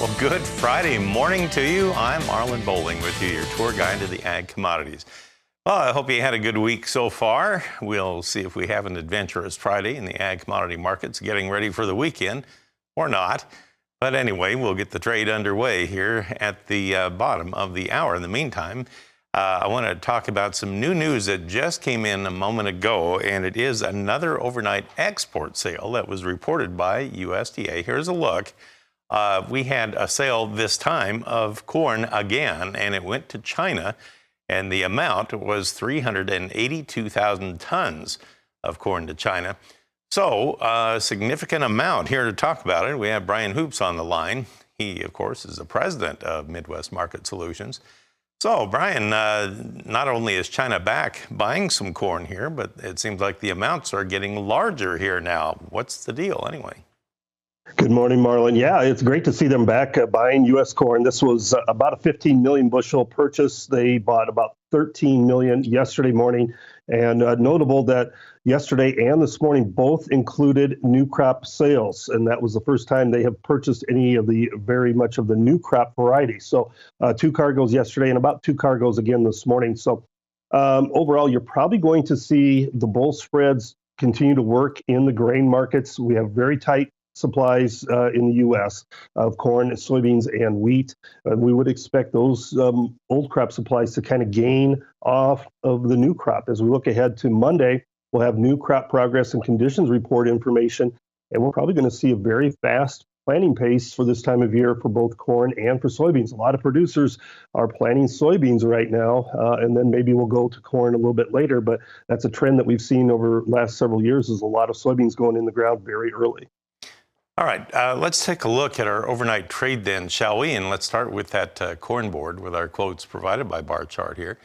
Well, good Friday morning to you. I'm Arlen Bowling with you, your tour guide to the ag commodities. Well, I hope you had a good week so far. We'll see if we have an adventurous Friday in the ag commodity markets, getting ready for the weekend or not. But anyway, we'll get the trade underway here at the bottom of the hour. In the meantime, I want to talk about some new news that just came in a moment ago, and it is another overnight export sale that was reported by USDA. Here's a look. We had a sale this time of corn again, and it went to China, and the amount was 382,000 tons of corn to China. So a significant amount. Here to talk about it, we have Brian Hoops on the line. He, of course, is the president of Midwest Market Solutions. So, Brian, not only is China back buying some corn here, but it seems like the amounts are getting larger here now. What's the deal anyway? Good morning, Marlon. Yeah, it's great to see them back buying U.S. corn. This was about a 15 million bushel purchase. They bought about 13 million yesterday morning. And notable that yesterday and this morning both included new crop sales. And that was the first time they have purchased any of the very much of the new crop variety. So 2 cargoes yesterday and about 2 cargoes again this morning. So overall, you're probably going to see the bull spreads continue to work in the grain markets. We have very tight supplies in the U.S. of corn, soybeans, and wheat. We would expect those old crop supplies to kind of gain off of the new crop. As we look ahead to Monday, we'll have new crop progress and conditions report information, and we're probably going to see a very fast planting pace for this time of year for both corn and for soybeans. A lot of producers are planting soybeans right now, and then maybe we'll go to corn a little bit later, but that's a trend that we've seen over the last several years, is a lot of soybeans going in the ground very early. All right, let's take a look at our overnight trade then, shall we? And let's start with that corn board with our quotes provided by Bar Chart here.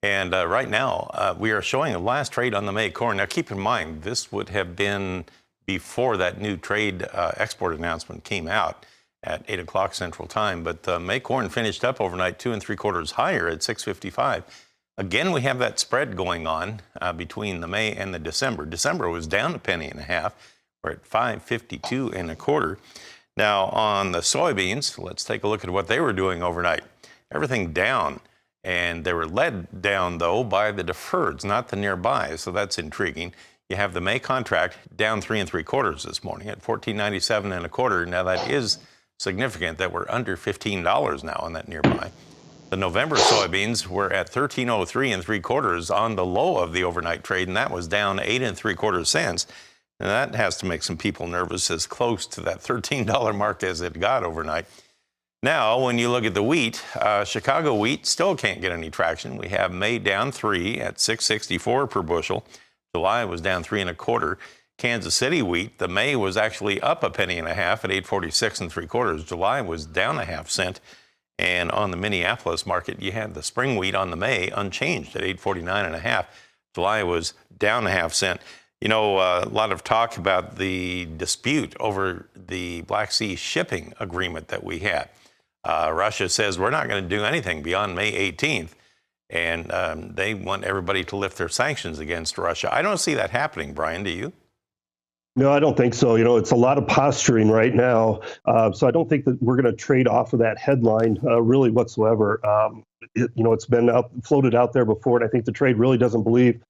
And right now, we are showing a last trade on the May corn. Now, keep in mind, this would have been before that new trade export announcement came out at 8 o'clock Central Time. But May corn finished up overnight 2 3/4 higher at 6.55. Again, we have that spread going on between the May and the December. December was down 1.50. We're at 5.52 1/4. Now on the soybeans, let's take a look at what they were doing overnight. Everything down, and they were led down though by the deferreds, not the nearby. So that's intriguing. You have the May contract down 3 3/4 this morning at 14.97 1/4. Now that is significant that we're under $15 now on that nearby. The November soybeans were at 13.03 3/4 on the low of the overnight trade, and that was down 8 3/4 cents. And that has to make some people nervous, as close to that $13 mark as it got overnight. Now, when you look at the wheat, Chicago wheat still can't get any traction. We have May down 3 at 6.64 per bushel. July was down 3 1/4. Kansas City wheat, the May was actually up 1.50 at 8.46 3/4. July was down a half cent. And on the Minneapolis market, you had the spring wheat on the May unchanged at 8.49 1/2. July was down a half cent. You know, a lot of talk about the dispute over the Black Sea shipping agreement that we had. Russia says we're not going to do anything beyond May 18th, and they want everybody to lift their sanctions against Russia. I don't see that happening, Brian, do you? No, I don't think so. You know, it's a lot of posturing right now. So I don't think that we're going to trade off of that headline really whatsoever. It's been floated out there before, and I think the trade really doesn't believe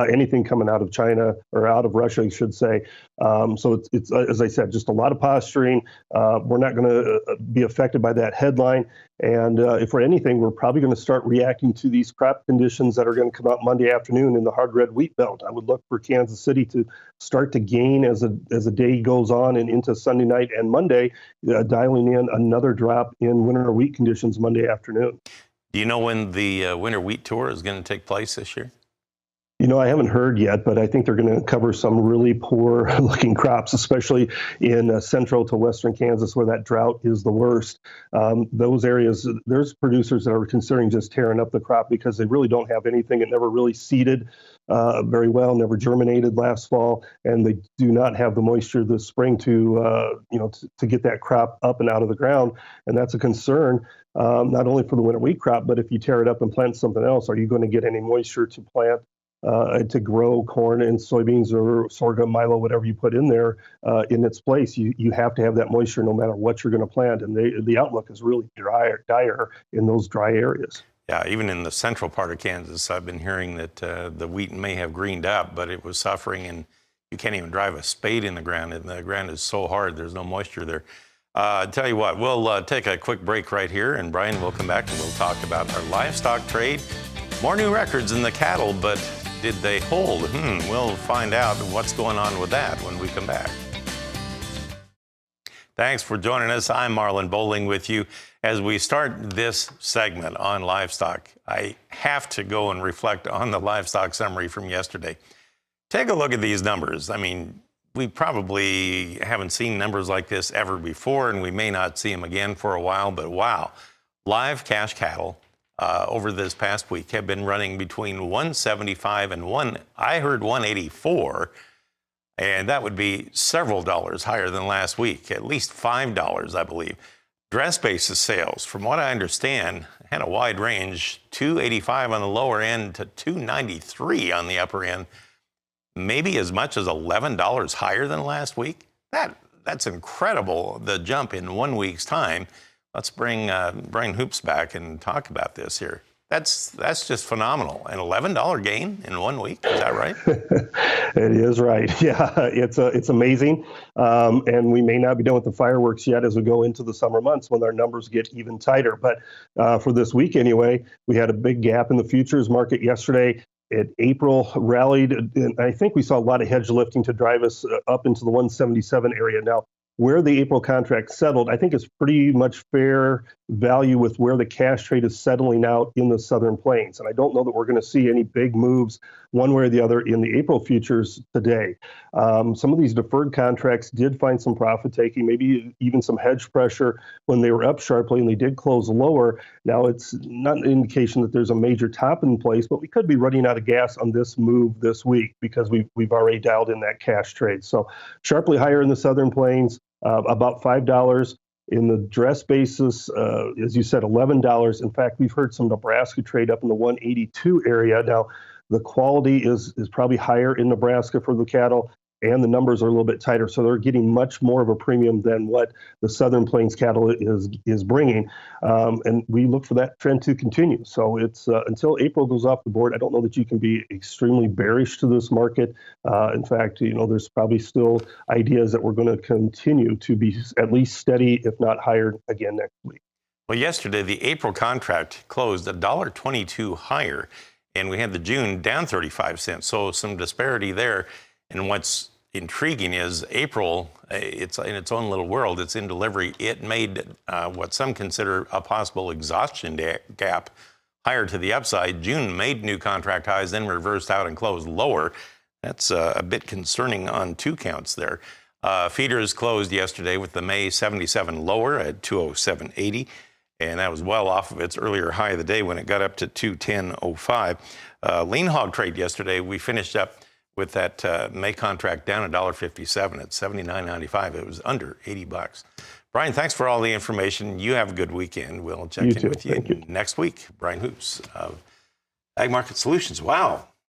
anything coming out of China or out of Russia, I should say. So it's as I said, just a lot of posturing. We're not going to be affected by that headline. And if we're anything, we're probably going to start reacting to these crop conditions that are going to come out Monday afternoon in the hard red wheat belt. I would look for Kansas City to start to gain as the day goes on and into Sunday night and Monday, dialing in another drop in winter wheat conditions Monday afternoon. Do you know when the winter wheat tour is going to take place this year? You know, I haven't heard yet, but I think they're going to cover some really poor looking crops, especially in central to western Kansas, where that drought is the worst. Those areas, there's producers that are considering just tearing up the crop because they really don't have anything. It never really seeded very well, never germinated last fall, and they do not have the moisture this spring to get that crop up and out of the ground. And that's a concern, not only for the winter wheat crop, but if you tear it up and plant something else, are you going to get any moisture to plant to grow corn and soybeans or sorghum, milo, whatever you put in there in its place. You have to have that moisture no matter what you're going to plant. And the outlook is really dire in those dry areas. Yeah, even in the central part of Kansas, I've been hearing that the wheat may have greened up, but it was suffering, and you can't even drive a spade in the ground, and the ground is so hard, there's no moisture there. I tell you what, we'll take a quick break right here, and Brian will come back and we'll talk about our livestock trade. More new records in the cattle, but did they hold? We'll find out what's going on with that when we come back. Thanks for joining us. I'm Marlon Bowling with you. As we start this segment on livestock, I have to go and reflect on the livestock summary from yesterday. Take a look at these numbers. I mean, we probably haven't seen numbers like this ever before, and we may not see them again for a while, but wow. Live cash cattle over this past week have been running between 175 and I heard 184. And that would be several dollars higher than last week, at least $5, I believe. Dress basis sales, from what I understand, had a wide range, $285 on the lower end to $293 on the upper end, maybe as much as $11 higher than last week. That's incredible, the jump in 1 week's time. Let's bring Brian Hoops back and talk about this here. That's just phenomenal. An $11 gain in 1 week, is that right? It is right. Yeah, it's amazing. And we may not be done with the fireworks yet as we go into the summer months when our numbers get even tighter. But for this week anyway, we had a big gap in the futures market yesterday. April rallied, and I think we saw a lot of hedge lifting to drive us up into the 177 area. Now, where the April contract settled, I think is pretty much fair value with where the cash trade is settling out in the Southern Plains. And I don't know that we're going to see any big moves one way or the other in the April futures today. Some of these deferred contracts did find some profit taking, maybe even some hedge pressure when they were up sharply, and they did close lower. Now, it's not an indication that there's a major top in place, but we could be running out of gas on this move this week because we've already dialed in that cash trade. So sharply higher in the Southern Plains, about $5. In the dress basis, as you said, $11. In fact, we've heard some Nebraska trade up in the 182 area. Now, the quality is probably higher in Nebraska for the cattle, and the numbers are a little bit tighter. So they're getting much more of a premium than what the Southern Plains cattle is bringing. And we look for that trend to continue. So it's until April goes off the board, I don't know that you can be extremely bearish to this market. In fact, there's probably still ideas that we're going to continue to be at least steady, if not higher again next week. Well, yesterday, the April contract closed $1.22 higher, and we had the June down 35 cents. So some disparity there. And what's intriguing is April, it's in its own little world. It's in delivery. It made what some consider a possible exhaustion gap higher to the upside. June made new contract highs, then reversed out and closed lower. That's a bit concerning on two counts there. Feeders closed yesterday with the May 77 lower at 207.80, and that was well off of its earlier high of the day when it got up to 210.05. Lean hog trade yesterday, we finished up with that May contract down $1.57 at $79.95. It was under $80. Brian, thanks for all the information. You have a good weekend. We'll check in with you next week. Brian Hoops of Ag Market Solutions. Wow.